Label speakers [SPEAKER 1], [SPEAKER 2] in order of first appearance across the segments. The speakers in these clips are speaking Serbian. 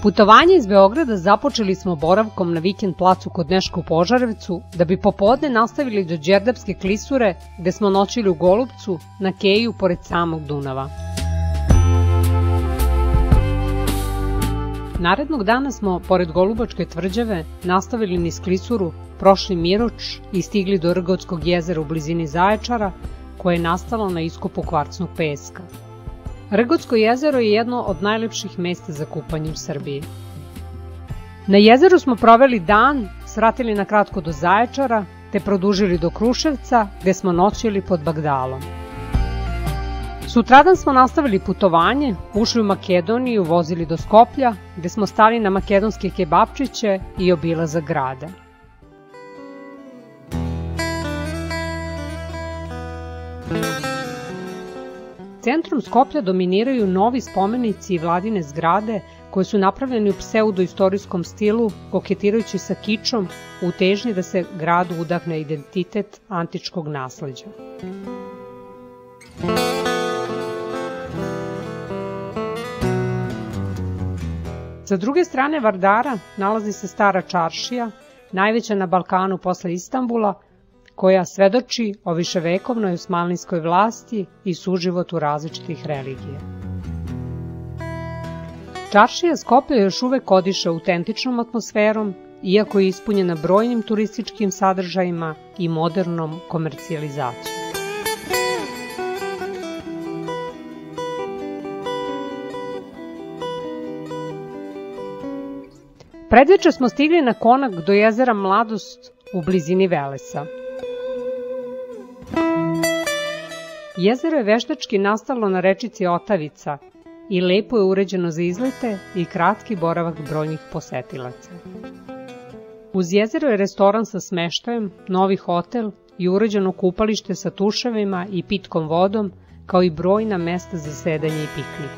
[SPEAKER 1] Putovanje iz Beograda započeli smo boravkom na vikend placu kod Neška u Požarevcu, da bi popodne nastavili do Đerdapske klisure, gde smo noćili u Golupcu, na keju pored samog Dunava. Narednog dana smo, pored Golubačke tvrđave, nastavili niz klisuru, prošli Miroč i stigli do Rgotskog jezera u blizini Zaječara, koje je nastalo na iskopu kvarcnog peska. Rgotsko jezero je jedno od najlepših mesta za kupanje u Srbiji. Na jezeru smo proveli dan, svratili na kratko do Zaječara, te produžili do Kruševca, gde smo noćili pod Bagdalom. Sutradan smo nastavili putovanje, ušli u Makedoniju, vozili do Skoplja, gde smo stali na makedonske kebapčiće i obilazak grada. Centrom Skoplja dominiraju novi spomenici i vladine zgrade koje su napravljeni u pseudoistorijskom stilu, koketirajući sa kičom u težnji da se gradu udahne identitet antičkog nasleđa. Sa druge strane Vardara nalazi se Stara čaršija, najveća na Balkanu posle Istanbula, koja svedoči o viševekovnoj osmanlijskoj vlasti i suživotu različitih religija. Čaršija Skoplja još uvek odiše autentičnom atmosferom, iako je ispunjena brojnim turističkim sadržajima i modernom komercijalizacijom. Predveče smo stigli na konak do jezera Mladost u blizini Velesa. Jezero je veštački nastalo na rečici Otavica i lepo je uređeno za izlete i kratki boravak brojnih posetilaca. Uz jezero je restoran sa smeštajem, novi hotel i uređeno kupalište sa tuševima i pitkom vodom, kao i brojna mesta za sedanje i piknik.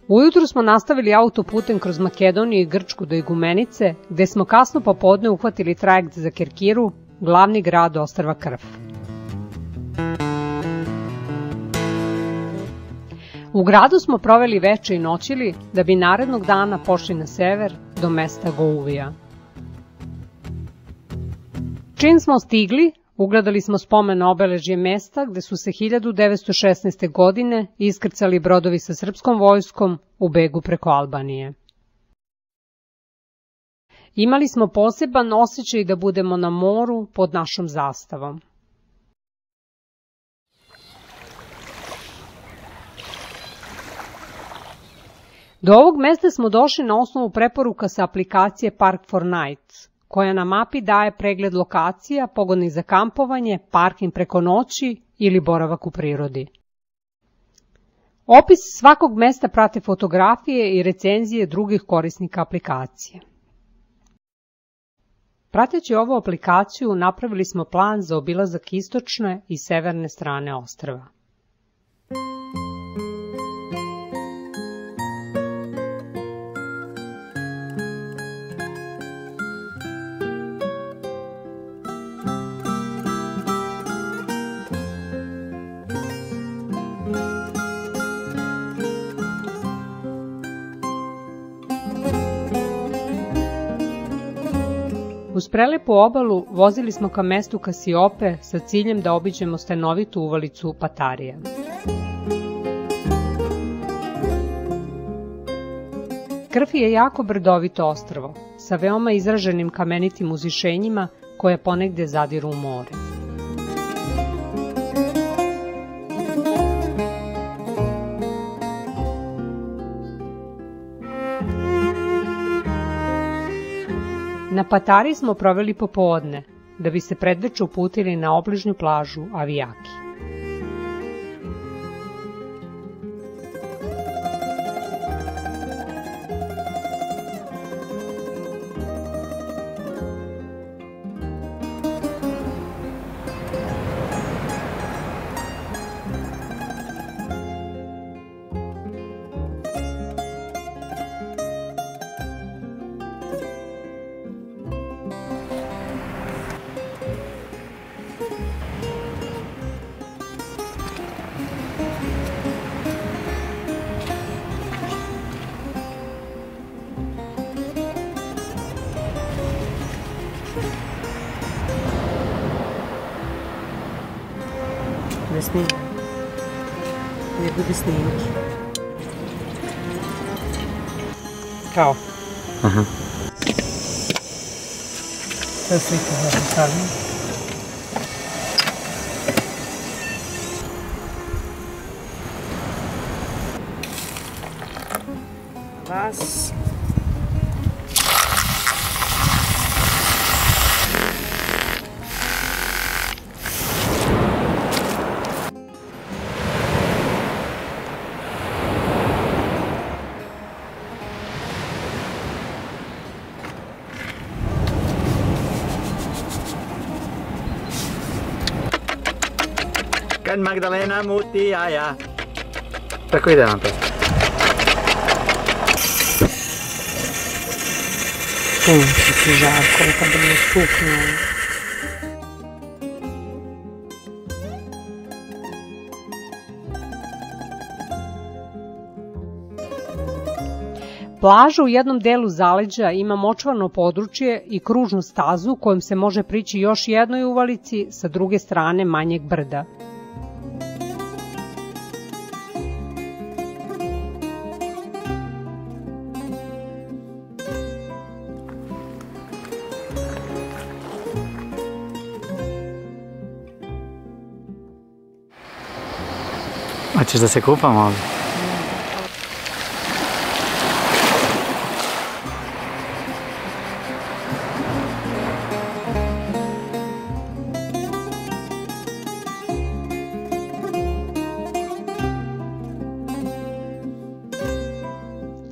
[SPEAKER 1] Ujutru smo nastavili autoputem kroz Makedoniju i Grčku do Igumenice, gde smo kasno popodne uhvatili trajekt za Kerkiru, glavni grad ostrva Krf. U gradu smo proveli veče i noćili, da bi narednog dana pošli na sever do mesta Gouvija. Čim smo stigli, ugledali smo spomen obeležje mesta gde su se 1916. godine iskrcali brodovi sa srpskom vojskom u begu preko Albanije. Imali smo poseban osjećaj da budemo na moru pod našom zastavom. Do ovog mesta smo došli na osnovu preporuka sa aplikacije Park4Night, koja na mapi daje pregled lokacija pogodnih za kampovanje, parking preko noći ili boravak u prirodi. Opis svakog mesta prate fotografije i recenzije drugih korisnika aplikacije. Prateći ovu aplikaciju, napravili smo plan za obilazak istočne i severne strane ostrva. Uz prelepu obalu vozili smo ka mestu Kasiope sa ciljem da obiđemo stenovitu uvalicu Patarija. Krf je jako brdovito ostrvo, sa veoma izraženim kamenitim uzvišenjima koje ponegde zadiru u more. Na Patari smo proveli popodne, da bi se predveče uputili na obližnju plažu Avijaki. Ne snimam. Ne bude snimki. Kao.
[SPEAKER 2] Aha.
[SPEAKER 1] Sve slike za stavljam. Vas.
[SPEAKER 2] Kan Magdalena Mutiara. Tako ide nam to.
[SPEAKER 1] Sunce ti žarko, kad bi me stuknuo. Plaža u jednom delu zaleđa ima močvarno područje i kružnu stazu kojom se može prići još jednoj uvalici sa druge strane manjeg brda.
[SPEAKER 2] Hoćeš da se kupamo ovdje?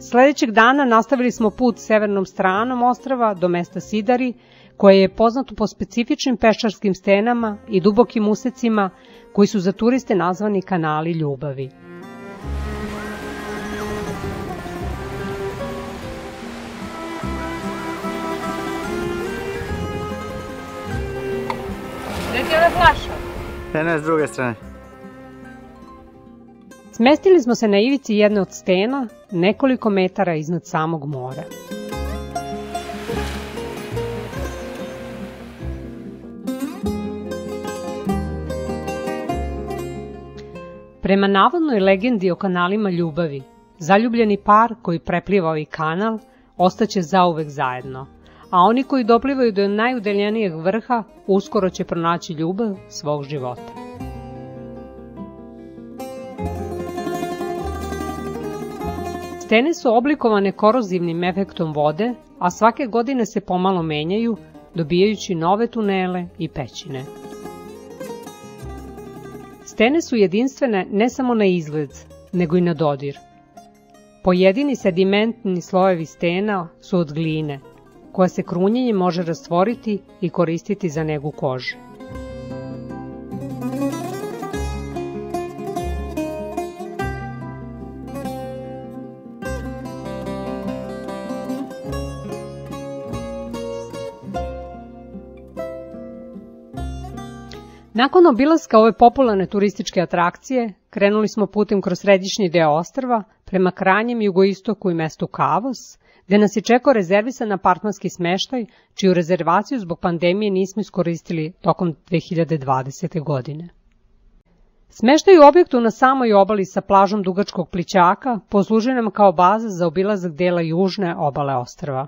[SPEAKER 1] Sledećeg dana nastavili smo put severnom stranom ostrva do mesta Sidari, koje je poznato po specifičnim peščarskim stenama i dubokim usecima koji su za turiste nazvani kanali ljubavi. Gde ti je ona flaša?
[SPEAKER 2] Ne, s druge strane.
[SPEAKER 1] Smestili smo se na ivici jedne od stena, nekoliko metara iznad samog mora. Prema navodnoj legendi o kanalima ljubavi, zaljubljeni par koji prepliva ovaj kanal ostaće zauvek zajedno, a oni koji doplivaju do najudaljenijeg vrha uskoro će pronaći ljubav svog života. Stene su oblikovane korozivnim efektom vode, a svake godine se pomalo menjaju, dobijajući nove tunele i pećine. Stene su jedinstvene ne samo na izgled, nego i na dodir. Pojedini sedimentni slojevi stena su od gline, koja se krunjenjem može rastvoriti i koristiti za negu kože. Nakon obilaska ove popularne turističke atrakcije, krenuli smo putem kroz središnji deo ostrva prema krajnjem jugoistoku i mestu Kavos, gde nas je čekao rezervisan apartmanski smeštaj, čiju rezervaciju zbog pandemije nismo iskoristili tokom 2020. godine. Smeštaj u objektu na samoj obali sa plažom Dugačkog plićaka poslužuje nam kao baza za obilazak dela južne obale ostrva.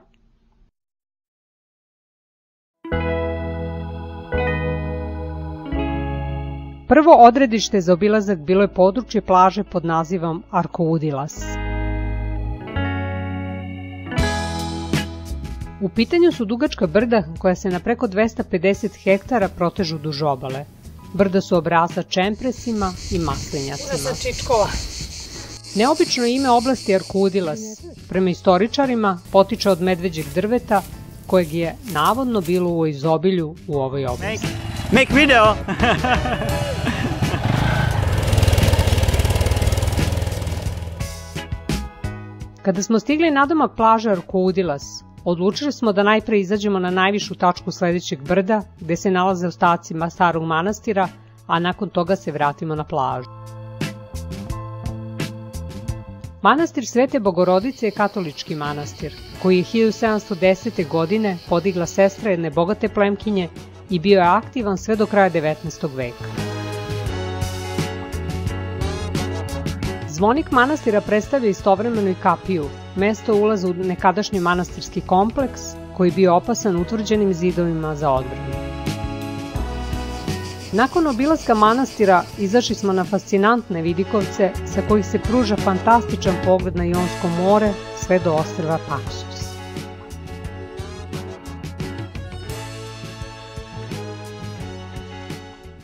[SPEAKER 1] Prvo odredište za obilazak bilo je područje plaže pod nazivom Arkoudilas. U pitanju su dugačka brda koja se na preko 250 hektara protežu duž obale. Brda su obrasla čempresima i maslinjacima. Neobično ime oblasti Arkoudilas, prema istoričarima, potiče od medveđeg drveta, kojeg je navodno bilo u izobilju u ovoj oblasti.
[SPEAKER 2] Make video!
[SPEAKER 1] Kada smo stigli nadomak plaže Arkoudilas, odlučili smo da najpre izađemo na najvišu tačku sledećeg brda, gde se nalaze ostaci starog manastira, a nakon toga se vratimo na plažu. Manastir Svete Bogorodice je katolički manastir, koji je 1710. godine podigla sestra jedne bogate plemkinje i bio je aktivan sve do kraja 19. veka. Zvonik manastira predstavlja istovremeno i kapiju, mesto ulaza u nekadašnji manastirski kompleks koji je bio opasan utvrđenim zidovima za odbranu. Nakon obilaska manastira izašli smo na fascinantne vidikovce sa kojih se pruža fantastičan pogled na Jonsko more sve do ostrva Paćos.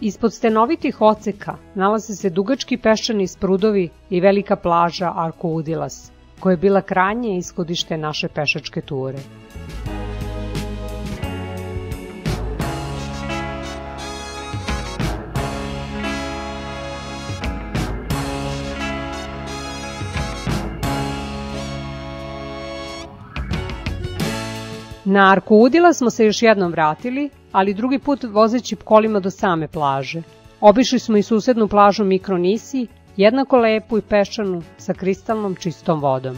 [SPEAKER 1] Ispod stenovitih oceka nalaze se dugački peščani sprudovi i velika plaža Arkoudilas, koja je bila krajnje ishodište naše pešačke ture. Na Arkoudila smo se još jednom vratili, ali drugi put vozeći kolima do same plaže. Obišli smo i susednu plažu Mikronisi, jednako lepu i peščanu sa kristalnom čistom vodom.